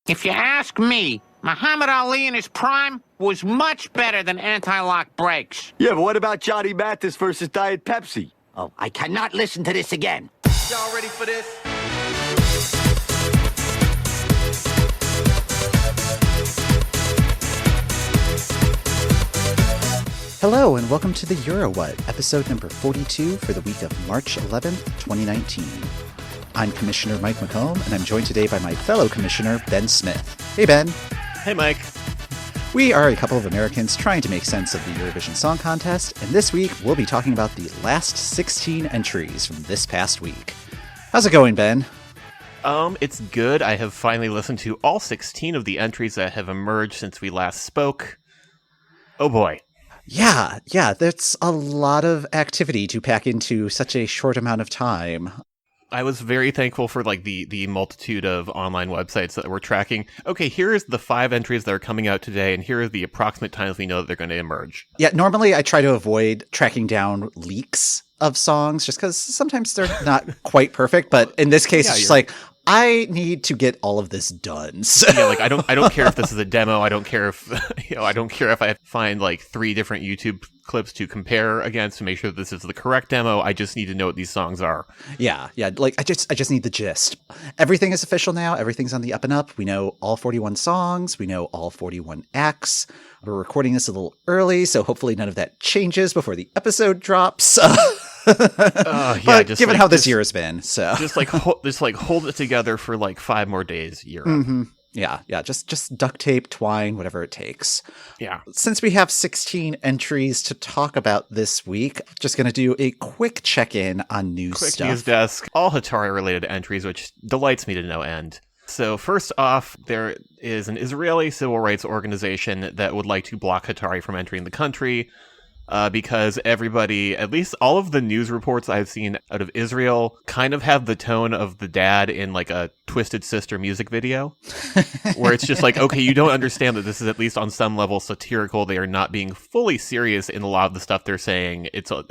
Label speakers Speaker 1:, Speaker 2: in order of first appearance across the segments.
Speaker 1: If you ask me, Muhammad Ali in his prime was much better than anti-lock brakes.
Speaker 2: Yeah, but what about Johnny Mathis versus Diet Pepsi?
Speaker 3: Oh, I cannot listen to this again.
Speaker 4: Y'all ready for this?
Speaker 5: Hello and welcome to the Euro What, episode number 42 for the week of March 11th, 2019. I'm Commissioner Mike McComb, and I'm joined today by my fellow Commissioner, Ben Smith. Hey, Ben.
Speaker 4: Hey, Mike.
Speaker 5: We are a couple of Americans trying to make sense of the Eurovision Song Contest, and this week we'll be talking about the last 16 entries from this past week. How's it going, Ben?
Speaker 4: It's good. I have finally listened to all 16 of the entries that have emerged since we last spoke. Oh boy.
Speaker 5: Yeah, that's a lot of activity to pack into such a short amount of time.
Speaker 4: I was very thankful for the multitude of online websites that were tracking. Okay, here's the 5 entries that are coming out today, and here are the approximate times we know that they're going to emerge.
Speaker 5: Yeah, normally I try to avoid tracking down leaks of songs just because sometimes they're not quite perfect. But in this case, it's just like, I need to get all of this done. So.
Speaker 4: Yeah, like I don't care if this is a demo. I don't care if I don't care if I have to find like 3 different YouTube clips to compare against to make sure that this is the correct demo. I just need to know what these songs are.
Speaker 5: Yeah. Like I just need the gist. Everything is official now. Everything's on the up and up. We know all 41 songs. We know all 41 acts. We're recording this a little early, so hopefully none of that changes before the episode drops. But given how this year has been, so
Speaker 4: just hold it together for like 5 more days. Year
Speaker 5: mm-hmm. Yeah. Just duct tape, twine, whatever it takes.
Speaker 4: Yeah.
Speaker 5: Since we have 16 entries to talk about this week, just going to do a quick check-in on news stuff.
Speaker 4: Quick news desk. All Hatari-related entries, which delights me to no end. So first off, there is an Israeli civil rights organization that would like to block Hatari from entering the country. Because everybody, at least all of the news reports I've seen out of Israel, kind of have the tone of the dad in like a Twisted Sister music video, where it's just like, okay, you don't understand that this is at least on some level satirical. They are not being fully serious in a lot of the stuff they're saying. It's a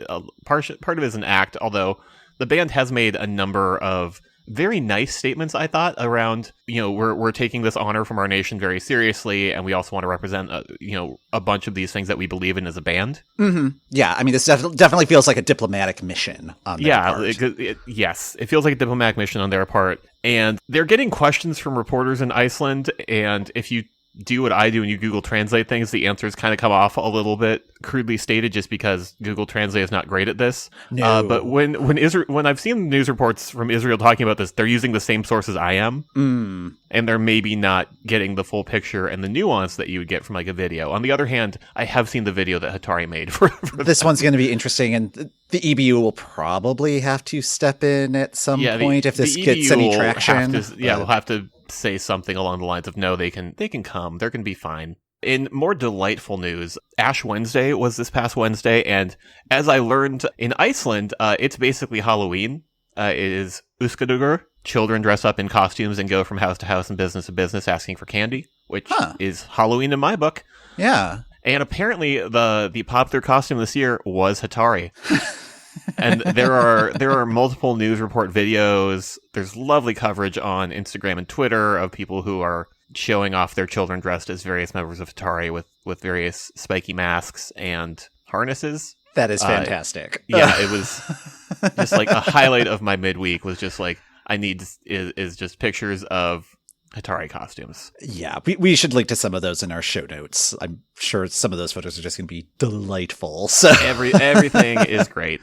Speaker 4: part of it is an act, although the band has made a number of very nice statements, I thought, around, we're taking this honor from our nation very seriously, and we also want to represent, a bunch of these things that we believe in as a band.
Speaker 5: Mm-hmm. Yeah, I mean, this definitely feels like a diplomatic mission on their part.
Speaker 4: Yes, it feels like a diplomatic mission on their part. And they're getting questions from reporters in Iceland, and if you do what I do and you Google Translate things, the answers kind of come off a little bit crudely stated just because Google Translate is not great at this.
Speaker 5: No.
Speaker 4: But when I've seen news reports from Israel talking about this, they're using the same sources I am. And they're maybe not getting the full picture and the nuance that you would get from like a video. On the other hand, I have seen the video that Hatari made for
Speaker 5: this one's going to be interesting, and the EBU will probably have to step in at some point if this gets any traction.
Speaker 4: We'll have to say something along the lines of, no, they can come. They're going to be fine. In more delightful news, Ash Wednesday was this past Wednesday, and as I learned in Iceland, it's basically Halloween. It is Öskudagur. Children dress up in costumes and go from house to house and business to business asking for candy, which is Halloween in my book.
Speaker 5: Yeah.
Speaker 4: And apparently the popular costume this year was Hatari. And there are multiple news report videos. There's lovely coverage on Instagram and Twitter of people who are showing off their children dressed as various members of Hatari with various spiky masks and harnesses.
Speaker 5: That is fantastic.
Speaker 4: It was just like a highlight of my midweek was just like, I need is just pictures of Hatari costumes.
Speaker 5: Yeah, we should link to some of those in our show notes. I'm sure some of those photos are just going to be delightful. So
Speaker 4: everything is great.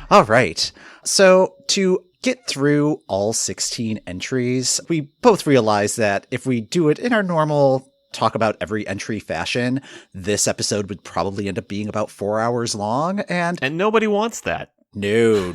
Speaker 5: All right. So to get through all 16 entries, we both realize that if we do it in our normal talk about every entry fashion, this episode would probably end up being about 4 hours long. And
Speaker 4: nobody wants that.
Speaker 5: No.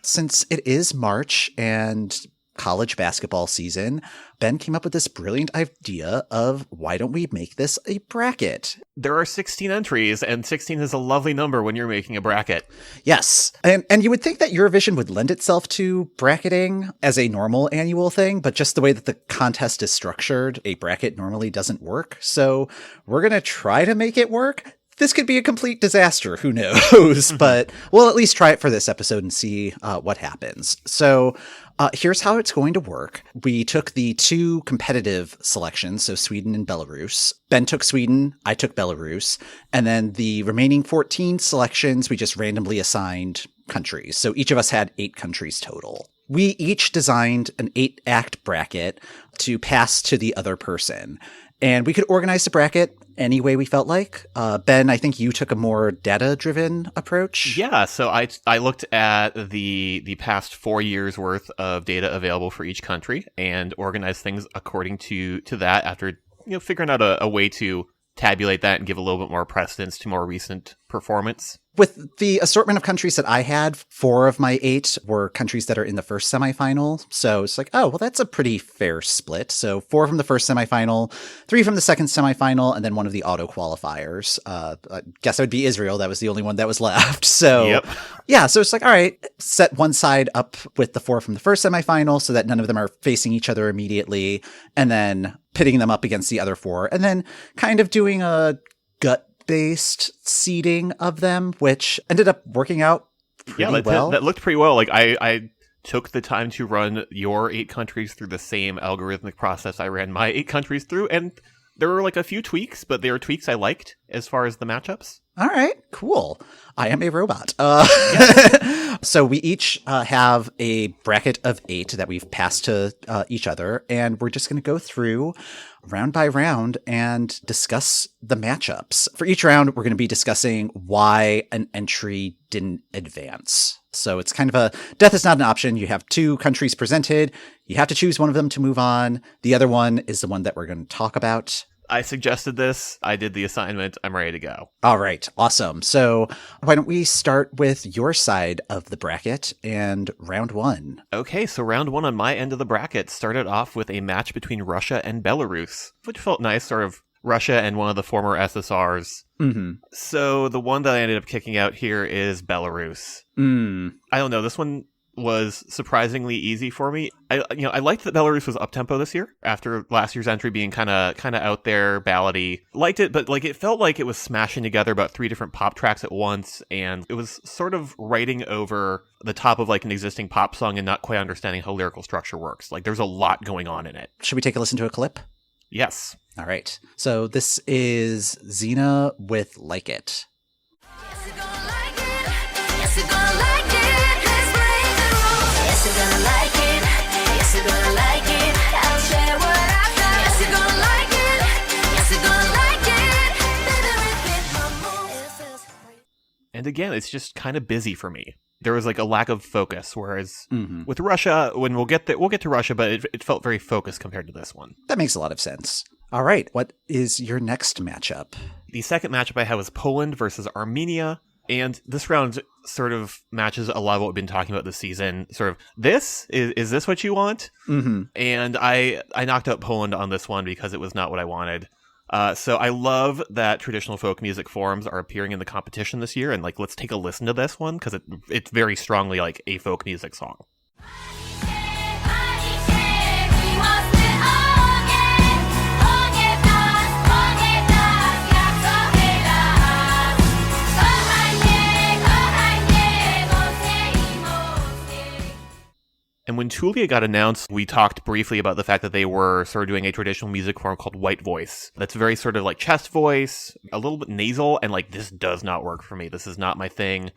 Speaker 5: Since it is March and college basketball season, Ben came up with this brilliant idea of, why don't we make this a bracket?
Speaker 4: There are 16 entries, and 16 is a lovely number when you're making a bracket.
Speaker 5: Yes. And you would think that Eurovision would lend itself to bracketing as a normal annual thing, but just the way that the contest is structured, a bracket normally doesn't work. So we're going to try to make it work. This could be a complete disaster. Who knows? But we'll at least try it for this episode and see what happens. So Here's how it's going to work. We took the 2 competitive selections, so Sweden and Belarus. Ben took Sweden, I took Belarus, and then the remaining 14 selections, we just randomly assigned countries. So each of us had 8 countries total. We each designed an 8-act bracket to pass to the other person. And we could organize the bracket any way we felt like. Ben, I think you took a more data-driven approach.
Speaker 4: Yeah, so I looked at the past 4 years worth of data available for each country and organized things according to that after figuring out a way to tabulate that and give a little bit more precedence to more recent performance.
Speaker 5: With the assortment of countries that I had, 4 of my 8 were countries that are in the first semifinal. So it's like, oh, well, that's a pretty fair split. So 4 from the first semifinal, 3 from the second semifinal, and then 1 of the auto qualifiers. I guess that would be Israel. That was the only one that was left. So
Speaker 4: yep.
Speaker 5: Yeah, so it's like, all right, set one side up with the 4 from the first semifinal so that none of them are facing each other immediately, and then pitting them up against the other 4, and then kind of doing a gut-based seeding of them, which ended up working out pretty well.
Speaker 4: That looked pretty well. Like I took the time to run your 8 countries through the same algorithmic process I ran my 8 countries through, and there were like a few tweaks, but they were tweaks I liked as far as the matchups.
Speaker 5: All right, cool. I am a robot. So we each have a bracket of 8 that we've passed to each other, and we're just going to go through round by round and discuss the matchups. For each round, we're going to be discussing why an entry didn't advance. So it's kind of a death is not an option. You have 2 countries presented. You have to choose one of them to move on. The other one is the one that we're going to talk about.
Speaker 4: I suggested this. I did the assignment. I'm ready to go.
Speaker 5: All right. Awesome. So why don't we start with your side of the bracket and round 1?
Speaker 4: Okay, so round 1 on my end of the bracket started off with a match between Russia and Belarus, which felt nice, sort of Russia and one of the former SSRs.
Speaker 5: Mm-hmm.
Speaker 4: So the one that I ended up kicking out here is Belarus. I don't know. This one was surprisingly easy for me. I liked that Belarus was up-tempo this year after last year's entry being kind of out there, ballady. Liked it, but it felt like it was smashing together about 3 different pop tracks at once, and it was sort of writing over the top of an existing pop song and not quite understanding how lyrical structure works. There's a lot going on in it.
Speaker 5: Should we take a listen to a clip?
Speaker 4: Yes.
Speaker 5: All right. So this is Xena with Like It.
Speaker 4: And again, it's just kind of busy for me. There was a lack of focus, whereas with Russia, when we'll get to Russia, but it felt very focused compared to this one.
Speaker 5: That makes a lot of sense. All right, what is your next matchup?
Speaker 4: The second matchup I had was Poland versus Armenia, and this round sort of matches a lot of what we've been talking about this season. Sort of, is this what you want?
Speaker 5: Mm-hmm.
Speaker 4: And I knocked out Poland on this one because it was not what I wanted. So I love that traditional folk music forms are appearing in the competition this year, and let's take a listen to this one because it's very strongly a folk music song. And when Tulia got announced, we talked briefly about the fact that they were sort of doing a traditional music form called white voice. That's very sort of chest voice, a little bit nasal, and this does not work for me. This is not my thing.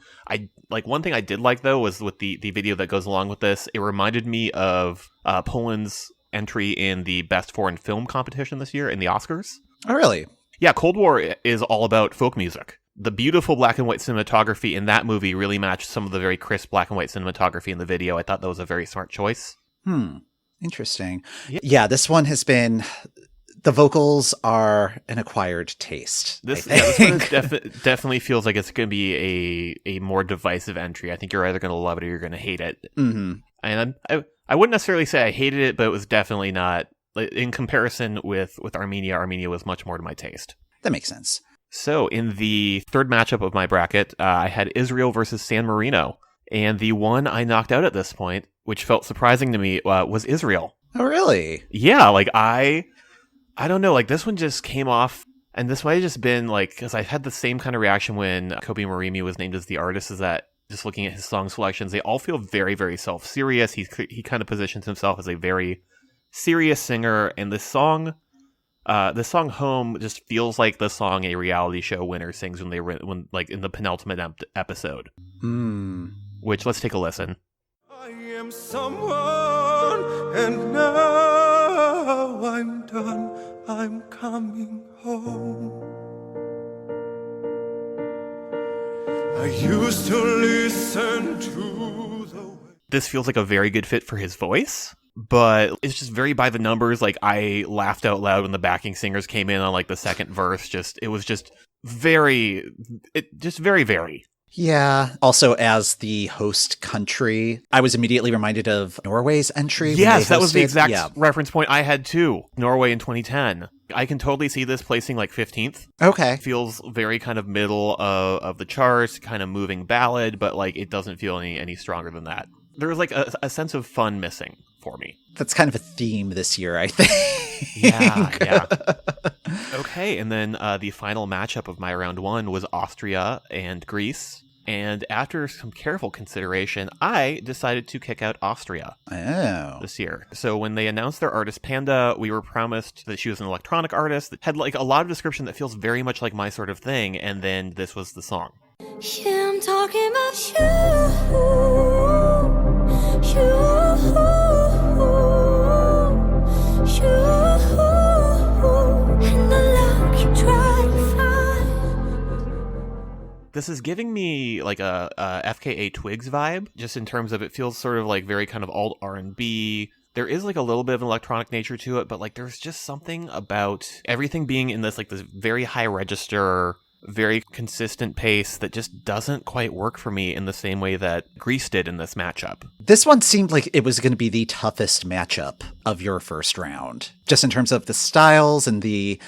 Speaker 4: One thing I did like, though, was with the video that goes along with this, it reminded me of Poland's entry in the Best Foreign Film competition this year in the Oscars.
Speaker 5: Oh, really?
Speaker 4: Yeah, Cold War is all about folk music. The beautiful black and white cinematography in that movie really matched some of the very crisp black and white cinematography in the video. I thought that was a very smart choice.
Speaker 5: Interesting. Yeah, this one has been... The vocals are an acquired taste.
Speaker 4: This one definitely feels like it's going to be a more divisive entry. I think you're either going to love it or you're going to hate it.
Speaker 5: Mm-hmm.
Speaker 4: And I wouldn't necessarily say I hated it, but it was definitely not... In comparison with Armenia was much more to my taste.
Speaker 5: That makes sense.
Speaker 4: So, in the third matchup of my bracket, I had Israel versus San Marino. And the one I knocked out at this point, which felt surprising to me, was Israel.
Speaker 5: Oh, really?
Speaker 4: Yeah, I don't know, this one just came off, and this might have just been, because I had the same kind of reaction when Kobe Marimi was named as the artist, is that just looking at his song selections, they all feel very, very self-serious. He kind of positions himself as a very serious singer, and this song Home just feels like the song a reality show winner sings when like in the penultimate episode. Which, let's take a listen.
Speaker 6: I am someone, and now I'm done. I'm coming home. I used to listen to the...
Speaker 4: This feels like a very good fit for his voice, but it's just very by the numbers. Like, I laughed out loud when the backing singers came in on like the second verse. It was just very.
Speaker 5: Yeah. Also, as the host country, I was immediately reminded of Norway's entry.
Speaker 4: Yes, that was the exact reference point I had too. Norway in 2010. I can totally see this placing like 15th.
Speaker 5: Okay.
Speaker 4: Feels very kind of middle of the charts, kind of moving ballad, but like it doesn't feel any stronger than that. There was like a sense of fun missing for me.
Speaker 5: That's kind of a theme this year, I think.
Speaker 4: Yeah. Okay, and then the final matchup of my round one was Austria and Greece. And after some careful consideration, I decided to kick out Austria this year. So when they announced their artist Panda, we were promised that she was an electronic artist that had like a lot of description that feels very much like my sort of thing. And then this was the song.
Speaker 7: Yeah, I'm talking about you. And the love you try to find.
Speaker 4: This is giving me like a FKA Twigs vibe, just in terms of it feels sort of like very kind of alt R&B. There is like a little bit of an electronic nature to it, but like there's just something about everything being in this like this very high register, very consistent pace that just doesn't quite work for me in the same way that Greece did in this matchup.
Speaker 5: This one seemed like it was going to be the toughest matchup of your first round, just in terms of the styles and the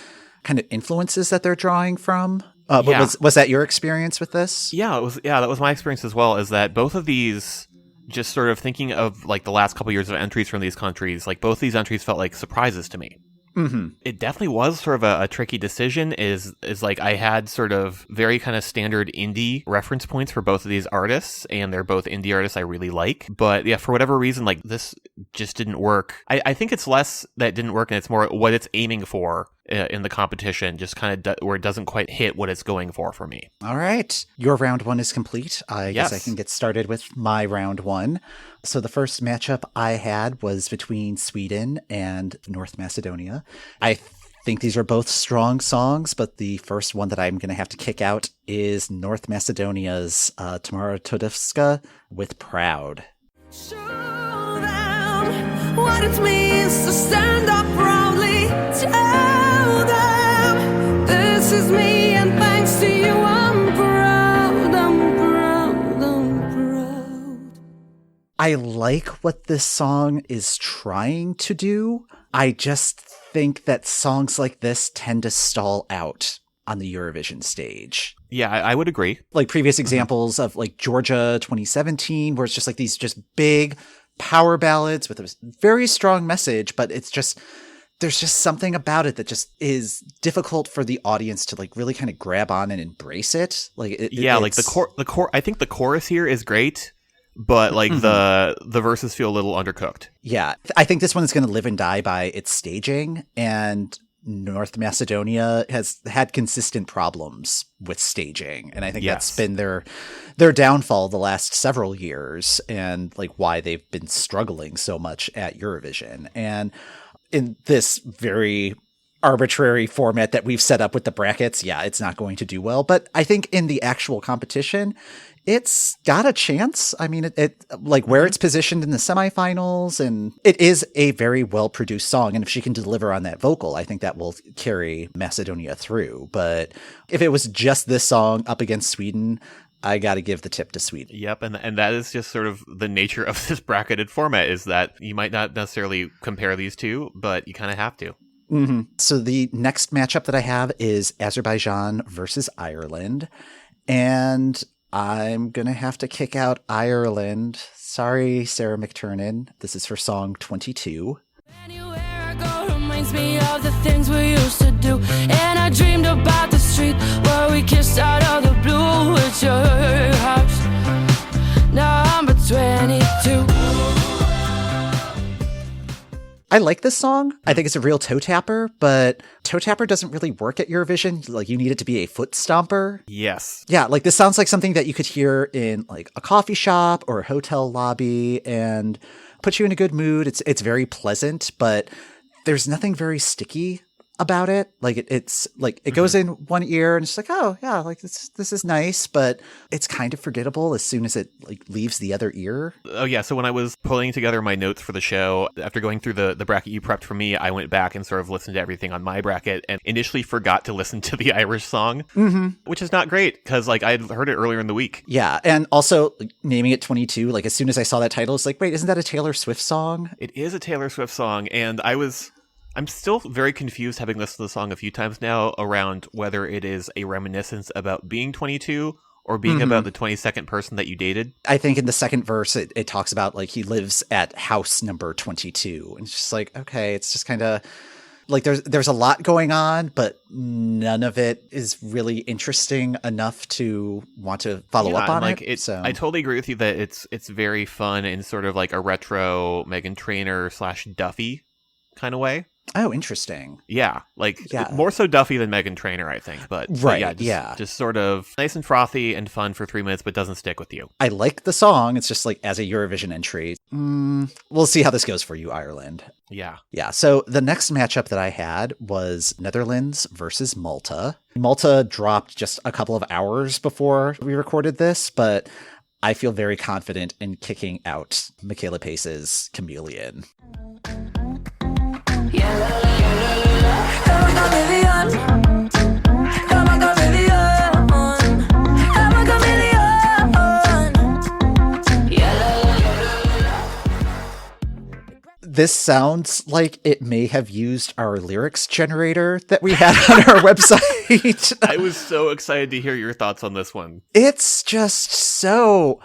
Speaker 5: kind of influences that they're drawing from. But was that your experience with this?
Speaker 4: Yeah, that was my experience as well, is that both of these, just sort of thinking of like the last couple years of entries from these countries, like both these entries felt like surprises to me.
Speaker 5: Mm-hmm.
Speaker 4: It definitely was sort of a tricky decision, is like I had sort of very kind of standard indie reference points for both of these artists, and they're both indie artists I really like. But yeah, for whatever reason, like this just didn't work. I think it's less that it didn't work and it's more what it's aiming for in the competition, just kind of where it doesn't quite hit what it's going for me.
Speaker 5: All right. Your round one is complete. I guess I can get started with my round one. So the first matchup I had was between Sweden and North Macedonia. I think these are both strong songs, but the first one that I'm going to have to kick out is North Macedonia's Tamara Todevska with Proud.
Speaker 7: Show them what it means to stand up proudly. Tell them this is me, and thanks to you I'm proud, I'm proud, I'm proud.
Speaker 5: I like what this song is trying to do. I just think that songs like this tend to stall out on the Eurovision stage.
Speaker 4: Yeah, I would agree.
Speaker 5: Like previous examples of like Georgia 2017, where it's just like these just big power ballads with a very strong message, but it's just, there's just something about it that just is difficult for the audience to like really kind of grab on and embrace it. Like
Speaker 4: like the core. I think the chorus here is great, but like the verses feel a little undercooked.
Speaker 5: Yeah, I think this one is going to live and die by its staging, and North Macedonia has had consistent problems with staging, and I think that's been their downfall the last several years, and like why they've been struggling so much at Eurovision. And in this very arbitrary format that we've set up with the brackets, it's not going to do well. But I think in the actual competition, it's got a chance. I mean, it like where it's positioned in the semifinals, and it is a very well-produced song. And if she can deliver on that vocal, I think that will carry Macedonia through. But if it was just this song up against Sweden, I got to give the tip to Sweden.
Speaker 4: Yep, and that is just sort of the nature of this bracketed format, is that you might not necessarily compare these two, but you kind of have to.
Speaker 5: Mm-hmm. So the next matchup that I have is Azerbaijan versus Ireland. And I'm going to have to kick out Ireland. Sorry, Sarah McTurnan. This is for song 22.
Speaker 7: Anywhere I go reminds me of the things we used to do. And I dreamed about the street where we kissed out of the blue with your house. 22.
Speaker 5: I like this song. I think it's a real toe tapper, but toe tapper doesn't really work at Eurovision. Like, you need it to be a foot stomper.
Speaker 4: Yes.
Speaker 5: Yeah, like this sounds like something that you could hear in like a coffee shop or a hotel lobby and put you in a good mood. It's very pleasant, but there's nothing very sticky about it. Like it's like it goes in one ear and it's like, oh yeah, like this is nice, but it's kind of forgettable as soon as it like leaves the other ear.
Speaker 4: Oh yeah, so when I was pulling together my notes for the show, after going through the bracket you prepped for me, I went back and sort of listened to everything on my bracket and initially forgot to listen to the Irish song, which is not great because like I had heard it earlier in the week.
Speaker 5: Yeah, and also like, naming it 22, like as soon as I saw that title, it's like, wait, isn't that a Taylor Swift song?
Speaker 4: It is a Taylor Swift song, and I'm still very confused, having listened to the song a few times now, around whether it is a reminiscence about being 22 or being about the 22nd person that you dated.
Speaker 5: I think in the second verse, it talks about like he lives at house number 22. And it's just like, okay, it's just kind of like there's a lot going on, but none of it is really interesting enough to want to follow up on
Speaker 4: like
Speaker 5: it. So
Speaker 4: I totally agree with you that it's very fun in sort of like a retro Meghan Trainor / Duffy kind of way.
Speaker 5: Oh, interesting.
Speaker 4: Yeah, more so Duffy than Meghan Trainor, I think. But
Speaker 5: right,
Speaker 4: just sort of nice and frothy and fun for 3 minutes, but doesn't stick with you.
Speaker 5: I like the song. It's just like as a Eurovision entry. We'll see how this goes for you, Ireland.
Speaker 4: Yeah.
Speaker 5: Yeah. So the next matchup that I had was Netherlands versus Malta. Malta dropped just a couple of hours before we recorded this, but I feel very confident in kicking out Michaela Pace's Chameleon. This sounds like it may have used our lyrics generator that we had on our website.
Speaker 4: I was so excited to hear your thoughts on this one.
Speaker 5: It's just so...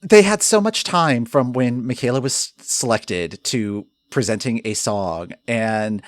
Speaker 5: They had so much time from when Michaela was selected to presenting a song, and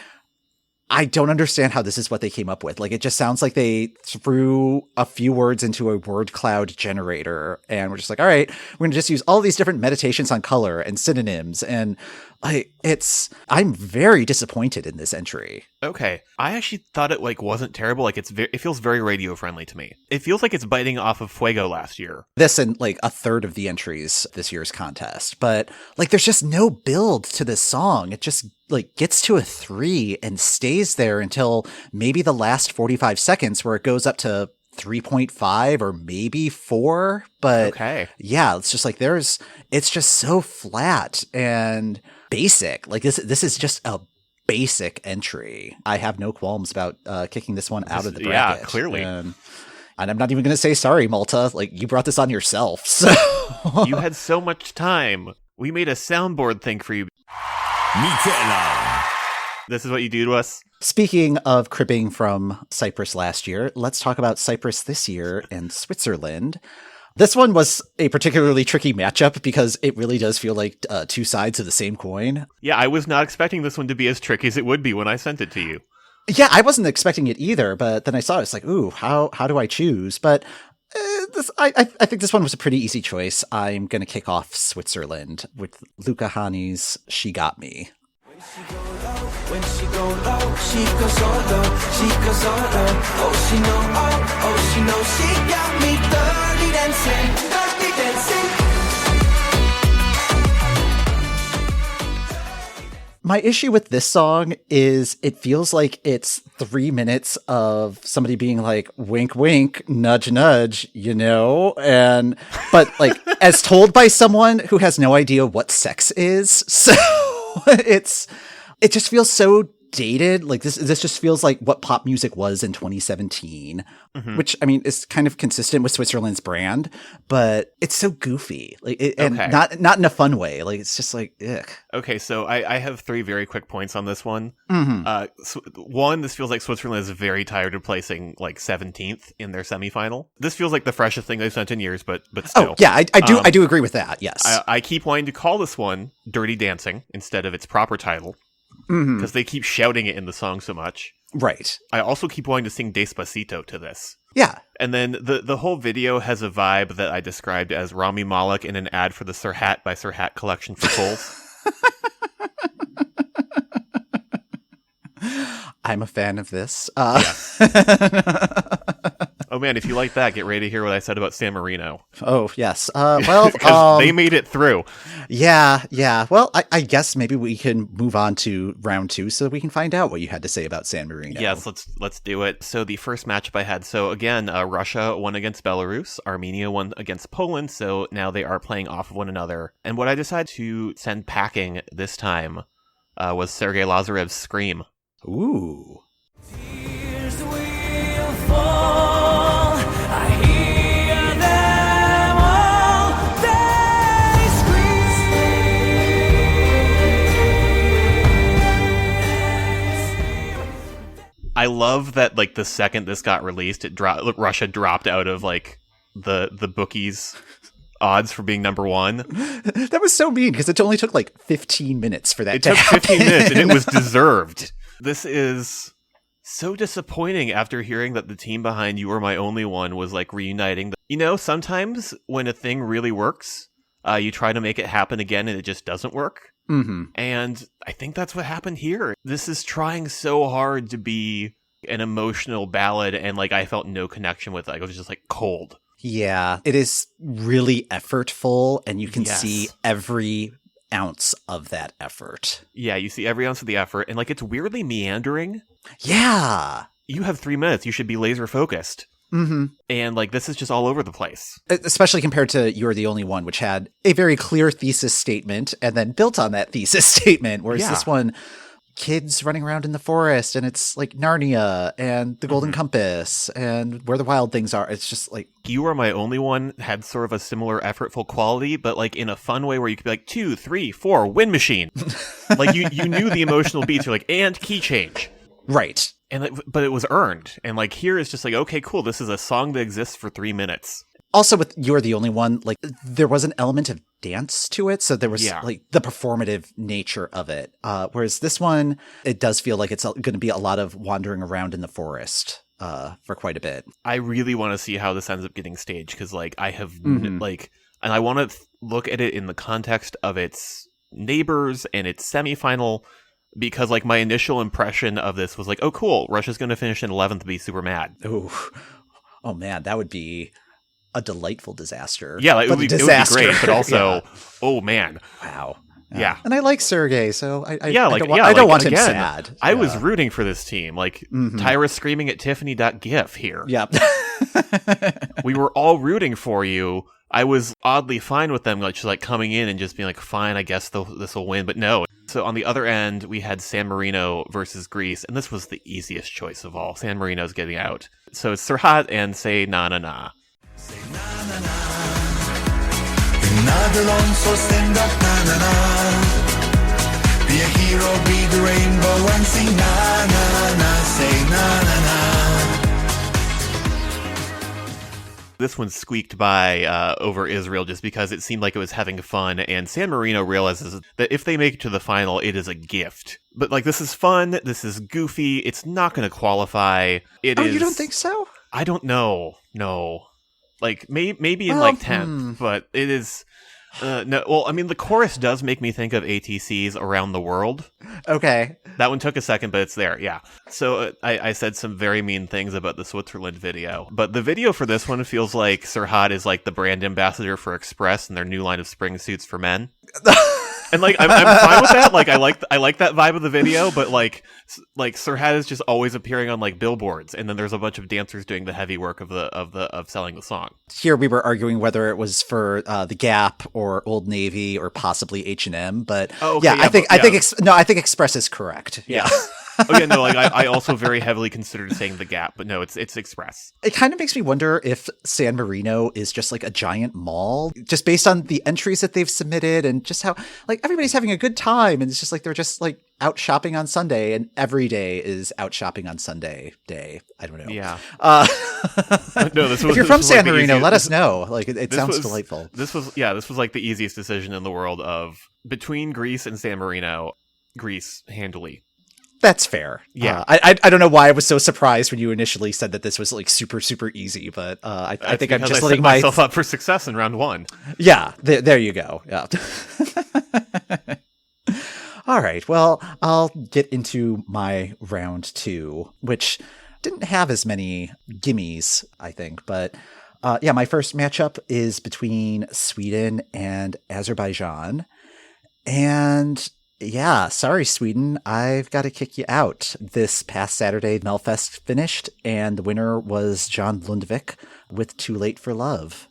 Speaker 5: I don't understand how this is what they came up with. Like, it just sounds like they threw a few words into a word cloud generator and we're just like, all right, we're going to just use all these different meditations on color and synonyms. And I'm very disappointed in this entry.
Speaker 4: Okay. I actually thought it wasn't terrible. Like it feels very radio friendly to me. It feels like it's biting off of Fuego last year.
Speaker 5: This and like a third of the entries this year's contest, but like there's just no build to this song. It just like gets to a 3 and stays there until maybe the last 45 seconds where it goes up to 3.5 or maybe 4. But
Speaker 4: okay.
Speaker 5: Yeah, it's just like it's just so flat and basic. Like this is just a basic entry. I have no qualms about kicking this one out of the bracket.
Speaker 4: Yeah, clearly.
Speaker 5: And I'm not even going to say sorry, Malta. Like, you brought this on yourself. So
Speaker 4: you had so much time. We made a soundboard thing for you.
Speaker 3: Michaela.
Speaker 4: This is what you do to us?
Speaker 5: Speaking of cribbing from Cyprus last year, let's talk about Cyprus this year and Switzerland. This one was a particularly tricky matchup because it really does feel like two sides of the same coin.
Speaker 4: Yeah, I was not expecting this one to be as tricky as it would be when I sent it to you.
Speaker 5: Yeah, I wasn't expecting it either, but then I saw it. It's like, ooh, how do I choose? But I think this one was a pretty easy choice. I'm going to kick off Switzerland with Luca Hani's She Got Me.
Speaker 6: When she go low, she goes all low, she goes all low. Oh, she know, oh, she know, she got me dirty dancing, dirty dancing.
Speaker 5: My issue with this song is it feels like it's 3 minutes of somebody being like, wink, wink, nudge, nudge, you know? But like, as told by someone who has no idea what sex is. So it just feels so dated. Like this just feels like what pop music was in 2017, which I mean is kind of consistent with Switzerland's brand, but it's so goofy, and not in a fun way. Like it's just like, ugh.
Speaker 4: Okay, so I have 3 very quick points on this one. One, this feels like Switzerland is very tired of placing like 17th in their semifinal. This feels like the freshest thing they've sent in years, but still.
Speaker 5: Oh yeah, I do agree with that. Yes,
Speaker 4: I keep wanting to call this one Dirty Dancing instead of its proper title. Because they keep shouting it in the song so much.
Speaker 5: Right.
Speaker 4: I also keep wanting to sing Despacito to this.
Speaker 5: Yeah.
Speaker 4: And then the whole video has a vibe that I described as Rami Malek in an ad for the Sir Hat by Sir Hat collection for Kohl's.
Speaker 5: I'm a fan of this.
Speaker 4: Oh man, if you like that, get ready to hear what I said about San Marino.
Speaker 5: Oh, yes. Well,
Speaker 4: Because they made it through.
Speaker 5: Yeah. Well, I guess maybe we can move on to round 2 so we can find out what you had to say about San Marino.
Speaker 4: Yes, let's do it. So the first matchup I had, so again, Russia won against Belarus, Armenia won against Poland, so now they are playing off of one another. And what I decided to send packing this time was Sergei Lazarev's Scream.
Speaker 5: Ooh.
Speaker 6: Tears will fall. I hear them all. They scream.
Speaker 4: I love that, like, the second this got released, Russia dropped out of, like, the bookies' odds for being number one.
Speaker 5: That was so mean because it only took like 15 minutes for that
Speaker 4: It
Speaker 5: to
Speaker 4: took
Speaker 5: happen.
Speaker 4: 15 minutes, and it was deserved. This is so disappointing after hearing that the team behind You Are My Only One was, like, reuniting. You know, sometimes when a thing really works, you try to make it happen again and it just doesn't work.
Speaker 5: Mm-hmm.
Speaker 4: And I think that's what happened here. This is trying so hard to be an emotional ballad, and, like, I felt no connection with it. Like, it was just, like, cold.
Speaker 5: Yeah, it is really effortful, and you can
Speaker 4: Yes.
Speaker 5: see every ounce of that effort.
Speaker 4: Yeah, you see every ounce of the effort, and, like, it's weirdly meandering.
Speaker 5: Yeah.
Speaker 4: You have 3 minutes. You should be laser focused.
Speaker 5: Mm-hmm.
Speaker 4: And, like, this is just all over the place.
Speaker 5: Especially compared to You're the Only One, which had a very clear thesis statement and then built on that thesis statement, whereas
Speaker 4: Yeah.
Speaker 5: this one, kids running around in the forest, and it's like Narnia and the Golden Compass and Where the Wild Things Are. It's just like,
Speaker 4: You Are My Only One had sort of a similar effortful quality, but, like, in a fun way where you could be like, 2, 3, 4, wind machine. Like, you knew the emotional beats. You're like, and key change.
Speaker 5: right.
Speaker 4: And but it was earned. And, like, here it's just like, okay, cool. This is a song that exists for 3 minutes.
Speaker 5: Also, with You're the Only One, like, there was an element of dance to it, so there was like the performative nature of it. Whereas this one, it does feel like it's going to be a lot of wandering around in the forest for quite a bit.
Speaker 4: I really want to see how this ends up getting staged, because, like, I have like, and I want to look at it in the context of its neighbors and its semifinal, because, like, my initial impression of this was like, oh, cool, Russia's going to finish in 11th and be super mad.
Speaker 5: Oh man, that would be a delightful disaster.
Speaker 4: Yeah, like, it would be great, but also,
Speaker 5: Yeah.
Speaker 4: Oh man,
Speaker 5: Wow.
Speaker 4: Yeah.
Speaker 5: And I like Sergey, so I
Speaker 4: I
Speaker 5: don't want him sad.
Speaker 4: I was rooting for this team, like Tyra screaming at Tiffany.gif here.
Speaker 5: Yep.
Speaker 4: We were all rooting for you. I was oddly fine with them, like, just, like, coming in and just being like, fine, I guess this will win, but no. So on the other end, we had San Marino versus Greece, and this was the easiest choice of all. San Marino's getting out. So it's Serhat and Say Na Na Na.
Speaker 8: Another long so stand up, na na na. Be a hero, be the rainbow and sing na na na, say na na na.
Speaker 4: This one squeaked by over Israel just because it seemed like it was having fun, and San Marino realizes that if they make it to the final, it is a gift. But, like, this is fun, this is goofy, it's not going to qualify. You
Speaker 5: don't think so?
Speaker 4: I don't know. No. Like, maybe in, like, 10th, but it is... no, well, I mean, the chorus does make me think of ATC's Around the World.
Speaker 5: Okay.
Speaker 4: That one took a second, but it's there, yeah. So I said some very mean things about the Switzerland video. But the video for this one feels like Serhat is, like, the brand ambassador for Express and their new line of spring suits for men. And, like, I'm fine with that. Like, I like that vibe of the video, but, like Serhat is just always appearing on, like, billboards, and then there's a bunch of dancers doing the heavy work of selling the song.
Speaker 5: Here we were arguing whether it was for the Gap or Old Navy or possibly H&M, but I think Express is correct. Yeah.
Speaker 4: Oh yeah, no, like I also very heavily considered saying the Gap, but no, it's Express.
Speaker 5: It kind of makes me wonder if San Marino is just like a giant mall, just based on the entries that they've submitted and just how, like, everybody's having a good time, and it's just like they're just, like, out shopping on Sunday, and every day is out shopping on Sunday day. I don't know.
Speaker 4: Yeah.
Speaker 5: No, if you're from San Marino, let us know. Like, it sounds delightful.
Speaker 4: This was like the easiest decision in the world of between Greece and San Marino. Greece handily.
Speaker 5: That's fair.
Speaker 4: Yeah.
Speaker 5: I don't know why I was so surprised when you initially said that this was like super, super easy, but I think I'm just letting
Speaker 4: myself up for success in round 1.
Speaker 5: Yeah, there you go. Yeah. All right. Well, I'll get into my round 2, which didn't have as many gimmies, I think. But yeah, my first matchup is between Sweden and Azerbaijan. And yeah, sorry, Sweden, I've got to kick you out. This past Saturday, Melfest finished, and the winner was John Lundvik with Too Late for Love.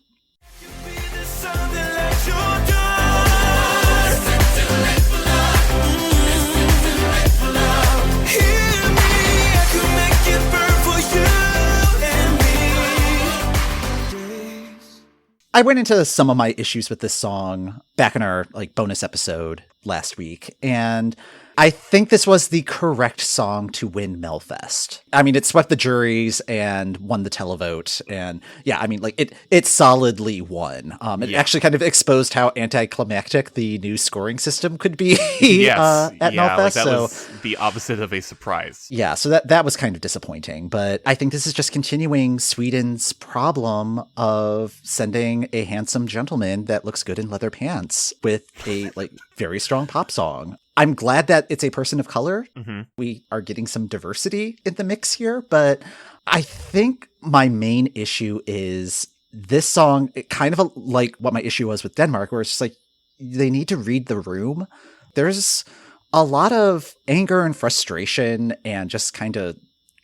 Speaker 5: I went into some of my issues with this song back in our bonus episode last week, and I think this was the correct song to win Melfest. I mean, it swept the juries and won the televote, and yeah, I mean, it solidly won. It actually kind of exposed how anticlimactic the new scoring system could be at Melfest.
Speaker 4: That was the opposite of a surprise.
Speaker 5: Yeah, so that was kind of disappointing, but I think this is just continuing Sweden's problem of sending a handsome gentleman that looks good in leather pants with a very strong pop song. I'm glad that it's a person of color. Mm-hmm. We are getting some diversity in the mix here, but I think my main issue is this song, kind of like what my issue was with Denmark, where it's just they need to read the room. There's a lot of anger and frustration and just kind of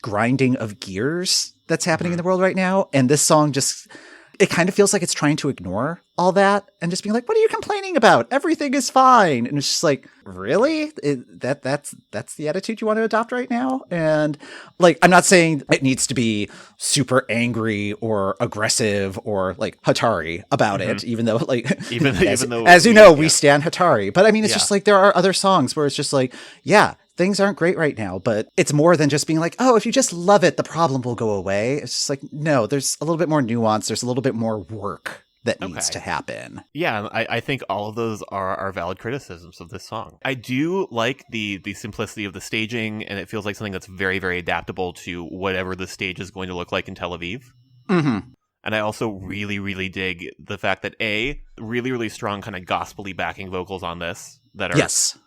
Speaker 5: grinding of gears that's happening in the world right now. And this song it kind of feels like it's trying to ignore all that and just being like, what are you complaining about? Everything is fine. And it's just really? That's the attitude you want to adopt right now? And I'm not saying it needs to be super angry or aggressive or Hatari about it, even though
Speaker 4: even though
Speaker 5: as you know, we stand Hatari. But I mean, it's just there are other songs where it's just yeah, things aren't great right now, but it's more than just being oh, if you just love it, the problem will go away. It's just no, there's a little bit more nuance. There's a little bit more work that needs to happen.
Speaker 4: Yeah, I think all of those are valid criticisms of this song. I do like the simplicity of the staging, and it feels like something that's very, very adaptable to whatever the stage is going to look like in Tel Aviv.
Speaker 5: Mm-hmm.
Speaker 4: And I also really, really dig the fact that really, really strong kind of gospel-y backing vocals on this. As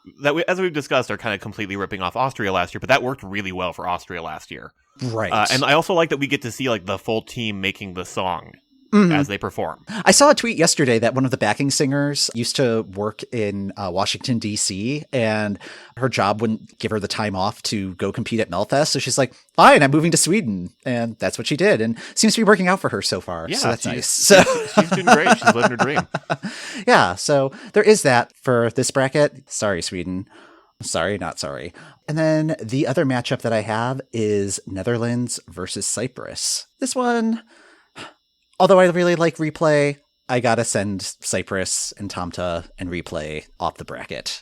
Speaker 4: we've discussed, are kind of completely ripping off Austria last year, but that worked really well for Austria last year.
Speaker 5: Right.
Speaker 4: And I also like that we get to see the full team making the song as they perform.
Speaker 5: I saw a tweet yesterday that one of the backing singers used to work in Washington, D.C., and her job wouldn't give her the time off to go compete at Melfest. So she's fine, I'm moving to Sweden. And that's what she did. And seems to be working out for her so far.
Speaker 4: Yeah,
Speaker 5: so that's nice.
Speaker 4: She's doing great. She's living her dream.
Speaker 5: Yeah, so there is that for this bracket. Sorry, Sweden. Sorry, not sorry. And then the other matchup that I have is Netherlands versus Cyprus. This one, although I really like Replay, I gotta send Cyprus and Tamta and Replay off the bracket.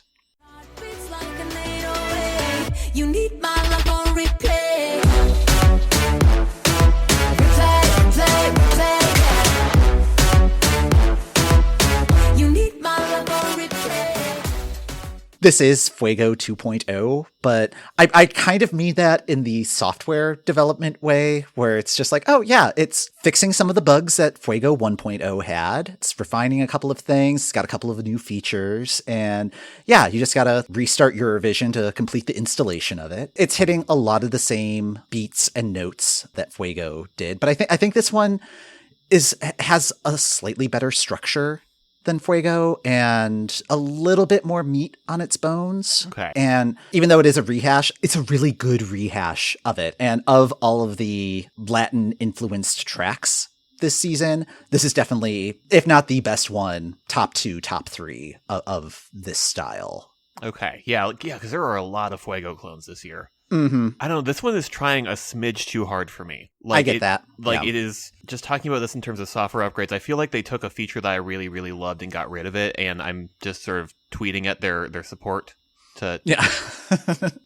Speaker 7: You need my love on replay. Replay. You need my love on replay.
Speaker 5: This is Fuego 2.0, but I kind of mean that in the software development way, where it's just oh yeah, it's fixing some of the bugs that Fuego 1.0 had. It's refining a couple of things. It's got a couple of new features. And yeah, you just got to restart Eurovision to complete the installation of it. It's hitting a lot of the same beats and notes that Fuego did. But I think this one has a slightly better structure than Fuego and a little bit more meat on its bones.
Speaker 4: Okay.
Speaker 5: And even though it is a rehash, it's a really good rehash of it. And of all of the Latin influenced tracks this season, this is definitely, if not the best one, top 2, top 3 of this style.
Speaker 4: Okay. Yeah, because there are a lot of Fuego clones this year.
Speaker 5: Mm-hmm.
Speaker 4: I don't know. This one is trying a smidge too hard for me.
Speaker 5: I get that.
Speaker 4: It is just talking about this in terms of software upgrades. I feel like they took a feature that I really, really loved and got rid of it. And I'm just sort of tweeting at their support to,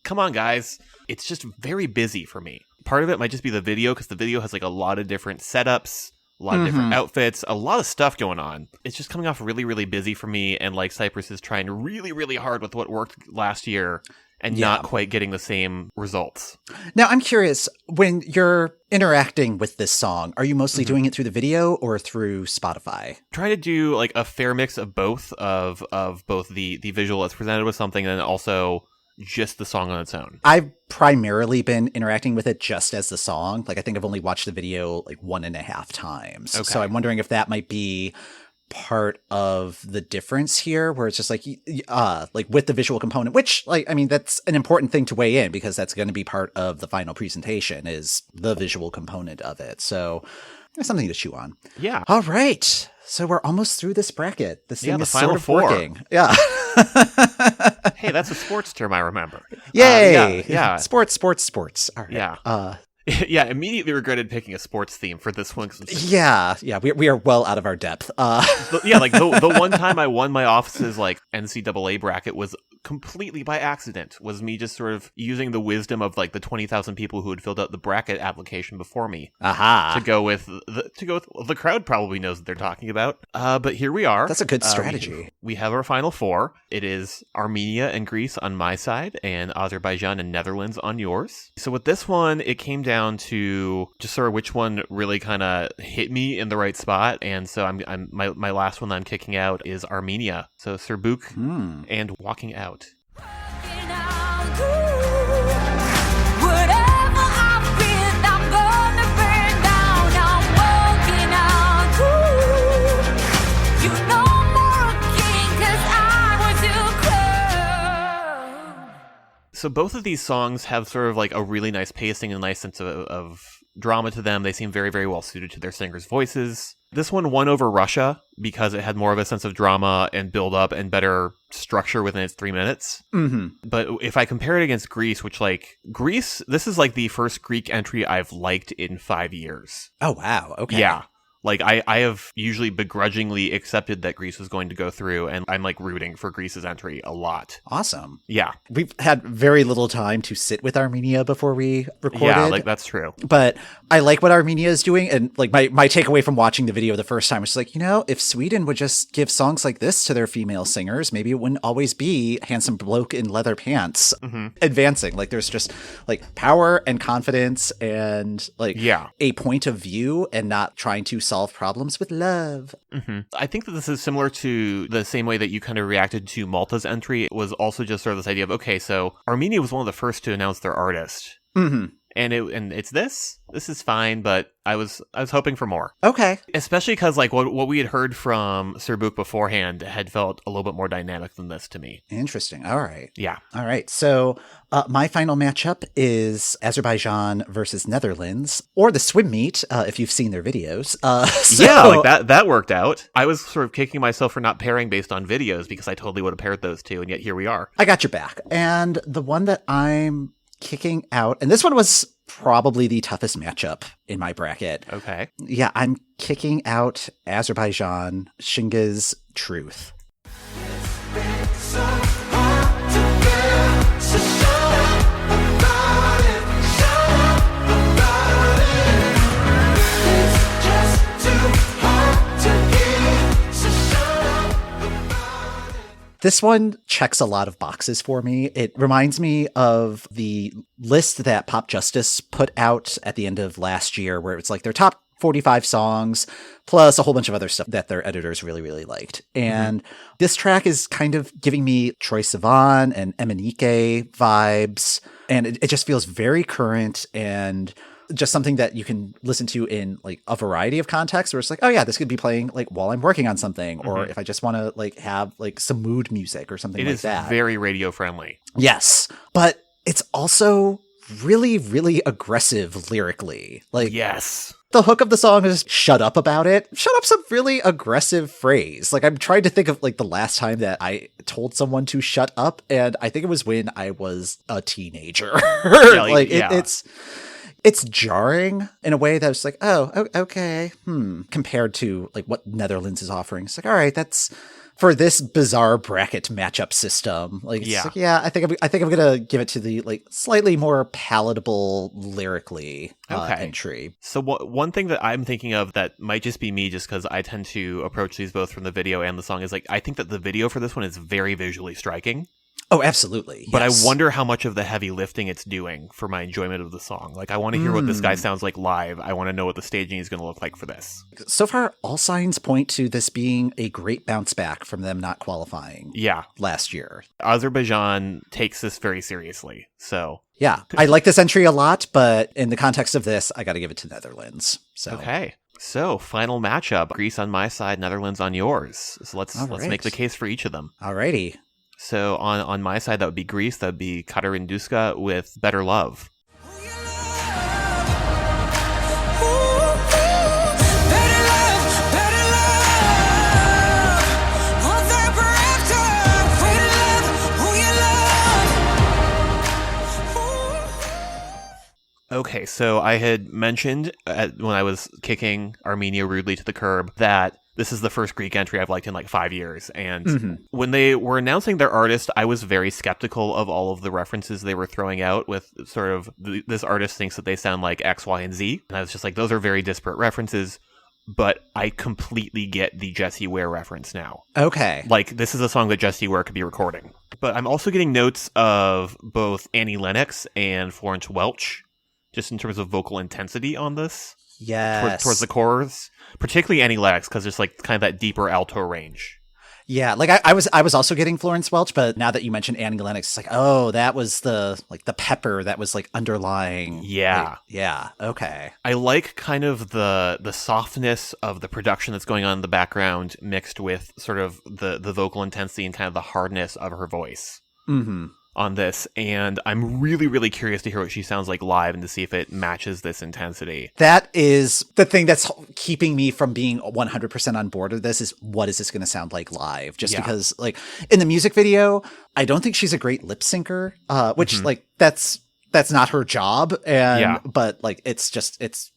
Speaker 4: come on, guys. It's just very busy for me. Part of it might just be the video, because the video has a lot of different setups, a lot of different outfits, a lot of stuff going on. It's just coming off really, really busy for me. And Cyprus is trying really, really hard with what worked last year. and not quite getting the same results.
Speaker 5: Now, I'm curious, when you're interacting with this song, are you mostly doing it through the video or through Spotify?
Speaker 4: Trying to do like a fair mix of both of both the visual that's presented with something and then also just the song on its own.
Speaker 5: I've primarily been interacting with it just as the song. Like, I think I've only watched the video like 1.5 times.
Speaker 4: Okay.
Speaker 5: So I'm wondering if that might be part of the difference here, where it's just like with the visual component, which, like, I mean, that's an important thing to weigh in because that's going to be part of the final presentation is the visual component of it. So there's something to chew on.
Speaker 4: Yeah.
Speaker 5: All right. So we're almost through this bracket. This thing
Speaker 4: the
Speaker 5: is
Speaker 4: final
Speaker 5: sort of
Speaker 4: four.
Speaker 5: working. Yeah.
Speaker 4: Hey, that's a sports term I remember.
Speaker 5: Yay.
Speaker 4: Yeah.
Speaker 5: Sports. All right.
Speaker 4: Yeah. Yeah, immediately regretted picking a sports theme for this one.
Speaker 5: Yeah, we are well out of our depth.
Speaker 4: The one time I won my office's like NCAA bracket was completely by accident. Was me just sort of using the wisdom of like the 20,000 people who had filled out the bracket application before me.
Speaker 5: Aha!
Speaker 4: To go with the crowd probably knows what they're talking about. But here we are.
Speaker 5: That's a good strategy.
Speaker 4: We have our final four. It is Armenia and Greece on my side, and Azerbaijan and Netherlands on yours. So with this one, it came down to just sort of which one really kind of hit me in the right spot, and so my last one that I'm kicking out is Armenia. So Serbuk and Walking Out. So both of these songs have sort of like a really nice pacing and a nice sense of drama to them. They seem very, very well suited to their singers' voices. This one won over Russia because it had more of a sense of drama and build up and better structure within its 3 minutes. Mm-hmm. But if I compare it against Greece, this is like the first Greek entry I've liked in 5 years.
Speaker 5: Oh, wow. Okay.
Speaker 4: Yeah. Like, I have usually begrudgingly accepted that Greece was going to go through, and I'm, like, rooting for Greece's entry a lot.
Speaker 5: Awesome.
Speaker 4: Yeah.
Speaker 5: We've had very little time to sit with Armenia before we recorded.
Speaker 4: Yeah, like, that's true.
Speaker 5: But I like what Armenia is doing, and, like, my takeaway from watching the video the first time was like, if Sweden would just give songs like this to their female singers, maybe it wouldn't always be handsome bloke in leather pants advancing. Like, there's just, like, power and confidence and, like, a point of view and not trying to solve problems with love.
Speaker 4: Mm-hmm. I think that this is similar to the same way that you kind of reacted to Malta's entry. It was also just sort of this idea of, okay, so Armenia was one of the first to announce their artist. Mm-hmm. And it's this is fine, but I was hoping for more.
Speaker 5: Okay.
Speaker 4: Especially because like what we had heard from Serbuk beforehand had felt a little bit more dynamic than this to me.
Speaker 5: Interesting. All right.
Speaker 4: Yeah.
Speaker 5: All right. So my final matchup is Azerbaijan versus Netherlands, or the swim meet, if you've seen their videos.
Speaker 4: Yeah, like that worked out. I was sort of kicking myself for not pairing based on videos because I totally would have paired those two, and yet here we are.
Speaker 5: I got your back. And the one that I'm kicking out, and this one was probably the toughest matchup in my bracket.
Speaker 4: Okay.
Speaker 5: Yeah, I'm kicking out Azerbaijan, Shinga's Truth. This one checks a lot of boxes for me. It reminds me of the list that Pop Justice put out at the end of last year, where it's like their top 45 songs, plus a whole bunch of other stuff that their editors really, really liked. And this track is kind of giving me Troye Sivan and Emanike vibes. And it just feels very current and just something that you can listen to in like a variety of contexts where it's like, oh yeah, this could be playing like while I'm working on something, or if I just want to like have like some mood music or something like that.
Speaker 4: It is very radio friendly.
Speaker 5: Yes. But it's also really, really aggressive lyrically. Like,
Speaker 4: yes.
Speaker 5: The hook of the song is shut up about it. Shut up's a really aggressive phrase. Like, I'm trying to think of like the last time that I told someone to shut up, and I think it was when I was a teenager. It's jarring in a way that's like, oh, okay, compared to like what Netherlands is offering. It's like, all right, that's for this bizarre bracket matchup system. Like, it's like, yeah, I think I'm gonna give it to the like slightly more palatable lyrically entry.
Speaker 4: So one thing that I'm thinking of that might just be me, just because I tend to approach these both from the video and the song, is like I think that the video for this one is very visually striking.
Speaker 5: Oh, absolutely.
Speaker 4: But
Speaker 5: yes.
Speaker 4: I wonder how much of the heavy lifting it's doing for my enjoyment of the song. Like, I want to hear what this guy sounds like live. I want to know what the staging is going to look like for this.
Speaker 5: So far, all signs point to this being a great bounce back from them not qualifying last year.
Speaker 4: Azerbaijan takes this very seriously, so...
Speaker 5: Yeah, I like this entry a lot, but in the context of this, I got to give it to Netherlands. So.
Speaker 4: Okay. So, final matchup. Greece on my side, Netherlands on yours. So let's make the case for each of them.
Speaker 5: Alrighty.
Speaker 4: So on my side, that would be Greece. That would be Katarina Duska with Better Love. Okay, so I had mentioned when I was kicking Armenia rudely to the curb that this is the first Greek entry I've liked in like 5 years. And when they were announcing their artist, I was very skeptical of all of the references they were throwing out with sort of this artist thinks that they sound like X, Y, and Z. And I was just like, those are very disparate references. But I completely get the Jessie Ware reference now.
Speaker 5: Okay.
Speaker 4: Like, this is a song that Jessie Ware could be recording. But I'm also getting notes of both Annie Lennox and Florence Welch, just in terms of vocal intensity on this.
Speaker 5: Yes.
Speaker 4: Towards the chorus. Particularly Annie Lennox, because there's like kind of that deeper alto range.
Speaker 5: Yeah, like I was also getting Florence Welch, but now that you mentioned Annie Lennox, it's like, oh, that was the pepper that was like underlying.
Speaker 4: Yeah.
Speaker 5: Like, yeah. Okay.
Speaker 4: I like kind of the softness of the production that's going on in the background mixed with sort of the vocal intensity and kind of the hardness of her voice. On this, and I'm really, really curious to hear what she sounds like live and to see if it matches this intensity.
Speaker 5: That is the thing that's keeping me from being 100% on board with this is what is this going to sound like live? Just because, like, in the music video, I don't think she's a great lip syncer, which, like, that's not her job, but, like, it's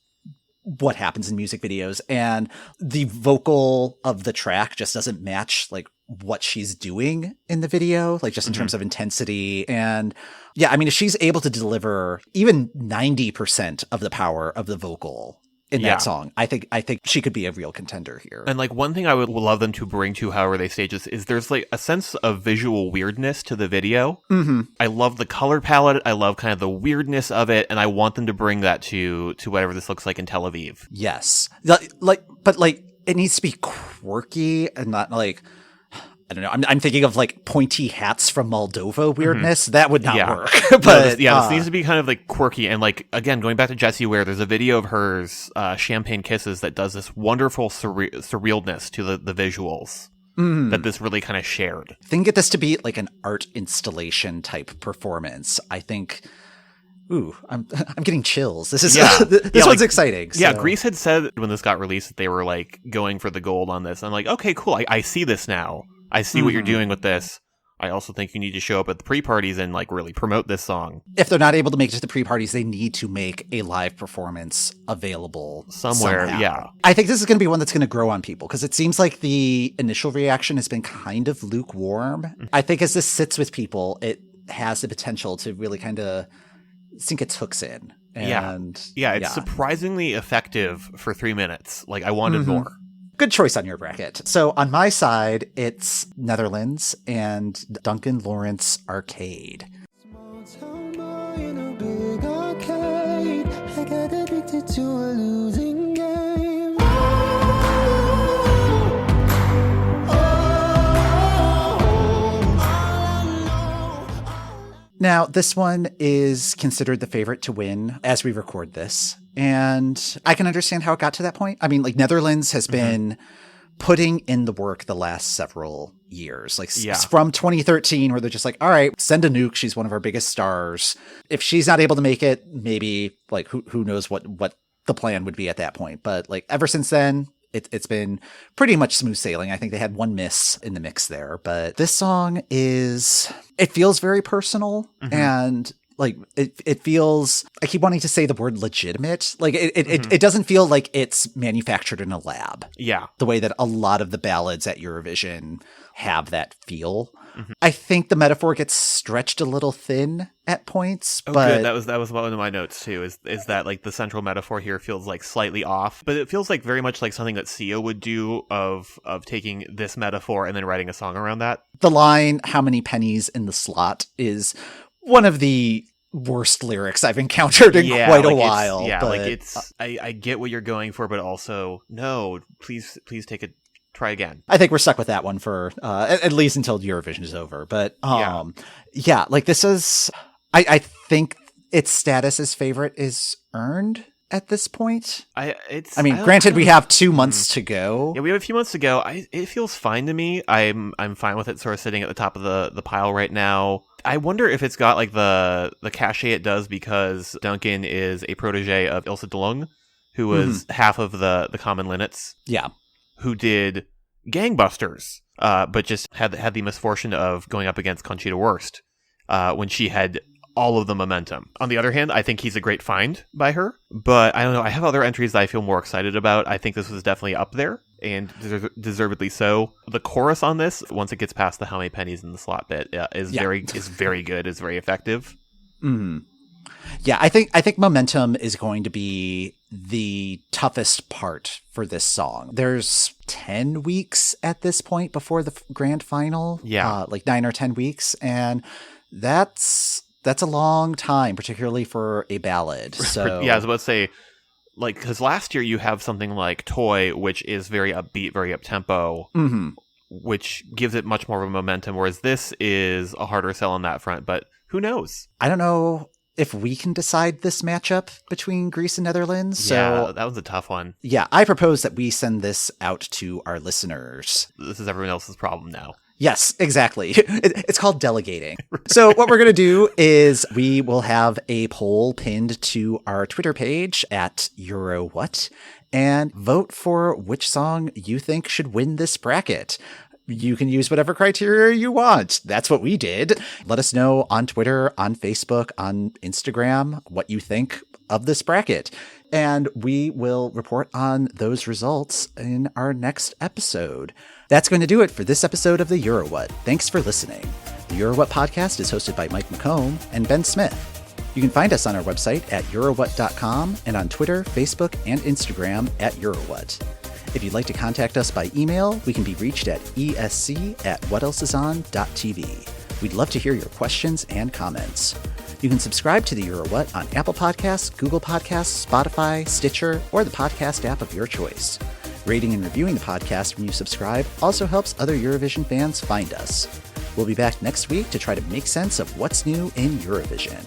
Speaker 5: what happens in music videos, and the vocal of the track just doesn't match, like, what she's doing in the video, like just in terms of intensity. And yeah, I mean, if she's able to deliver even 90% of the power of the vocal in that song, I think she could be a real contender here.
Speaker 4: And like one thing I would love them to bring to however they stage this is there's like a sense of visual weirdness to the video. I love the color palette. I love kind of the weirdness of it. And I want them to bring that to whatever this looks like in Tel Aviv.
Speaker 5: Yes. But it needs to be quirky and not like, I don't know. I'm thinking of like pointy hats from Moldova weirdness. That would not work. But
Speaker 4: this needs to be kind of like quirky. And like, again, going back to Jessie Ware, there's a video of hers, Champagne Kisses, that does this wonderful surrealness to the visuals that this really kind of shared.
Speaker 5: If they can get this to be like an art installation type performance, I think... Ooh, I'm getting chills. This is this one's exciting. So.
Speaker 4: Yeah, Greece had said when this got released that they were like going for the gold on this. I'm like, okay, cool. I see this now. I see what you're doing with this. I also think you need to show up at the pre-parties and like really promote this song.
Speaker 5: If they're not able to make it to the pre-parties, they need to make a live performance available
Speaker 4: somewhere.
Speaker 5: Somehow.
Speaker 4: Yeah.
Speaker 5: I think this is going to be one that's going to grow on people because it seems like the initial reaction has been kind of lukewarm. I think as this sits with people, it has the potential to really kind of sink its hooks in. And
Speaker 4: it's surprisingly effective for 3 minutes. Like I wanted more.
Speaker 5: Good choice on your bracket. So on my side, it's Netherlands and Duncan Lawrence Arcade.
Speaker 6: Small town boy in a big arcade. I got addicted to a losing game.
Speaker 5: Now, this one is considered the favorite to win as we record this. And I can understand how it got to that point. I mean, like, Netherlands has been putting in the work the last several years. Like, from 2013, where they're just like, all right, send a nuke. She's one of our biggest stars. If she's not able to make it, maybe, like, who knows what the plan would be at that point. But, like, ever since then, it's been pretty much smooth sailing. I think they had one miss in the mix there. But this song it feels very personal. And Like it feels, I keep wanting to say the word legitimate. Like it doesn't feel like it's manufactured in a lab.
Speaker 4: Yeah.
Speaker 5: The way that a lot of the ballads at Eurovision have that feel. I think the metaphor gets stretched a little thin at points,
Speaker 4: Oh,
Speaker 5: but
Speaker 4: good. That was one of my notes too. Is that like the central metaphor here feels like slightly off, but it feels like very much like something that Sia would do of taking this metaphor and then writing a song around that.
Speaker 5: the line, "How many pennies in the slot," is one of the worst lyrics I've encountered in quite a while.
Speaker 4: I get what you're going for, but also no, please take it. Try again.
Speaker 5: I think we're stuck with that one for at least until Eurovision is over. But yeah, like this is, I think its status as favorite is earned at this point. Granted, we have 2 months to go.
Speaker 4: Yeah, we have a few months to go. It feels fine to me. I'm fine with it sort of sitting at the top of the pile right now. I wonder if it's got like the cachet it does because Duncan is a protege of Ilse de Lange, who was half of the Common Linnets.
Speaker 5: Yeah.
Speaker 4: Who did Gangbusters, but just had the misfortune of going up against Conchita Wurst when she had all of the momentum. On the other hand, I think he's a great find by her, but I don't know. I have other entries that I feel more excited about. I think this was definitely up there, and deservedly so. The chorus on this, once it gets past the "how many pennies in the slot" bit, is very good. It's very effective.
Speaker 5: Mm-hmm. Yeah, I think momentum is going to be the toughest part for this song. There's 10 weeks at this point before the grand final.
Speaker 4: Yeah.
Speaker 5: Like 9 or 10 weeks. And that's a long time, particularly for a ballad. So
Speaker 4: yeah, I was about to say, like, because last year you have something like Toy, which is very upbeat, very up-tempo, which gives it much more of a momentum, whereas this is a harder sell on that front. But who knows?
Speaker 5: I don't know if we can decide this matchup between Greece and Netherlands.
Speaker 4: Yeah, that was a tough one.
Speaker 5: Yeah, I propose that we send this out to our listeners.
Speaker 4: This is everyone else's problem now.
Speaker 5: Yes, exactly. It's called delegating. So what we're going to do is we will have a poll pinned to our Twitter page at EuroWhat and vote for which song you think should win this bracket. You can use whatever criteria you want. That's what we did. Let us know on Twitter, on Facebook, on Instagram, what you think of this bracket. And we will report on those results in our next episode. That's going to do it for this episode of the EuroWhat. Thanks for listening. The EuroWhat podcast is hosted by Mike McComb and Ben Smith. You can find us on our website at eurowhat.com and on Twitter, Facebook, and Instagram at EuroWhat. If you'd like to contact us by email, we can be reached at esc@whatelsison.tv. We'd love to hear your questions and comments. You can subscribe to the EuroWhat on Apple Podcasts, Google Podcasts, Spotify, Stitcher, or the podcast app of your choice. Rating and reviewing the podcast when you subscribe also helps other Eurovision fans find us. We'll be back next week to try to make sense of what's new in Eurovision.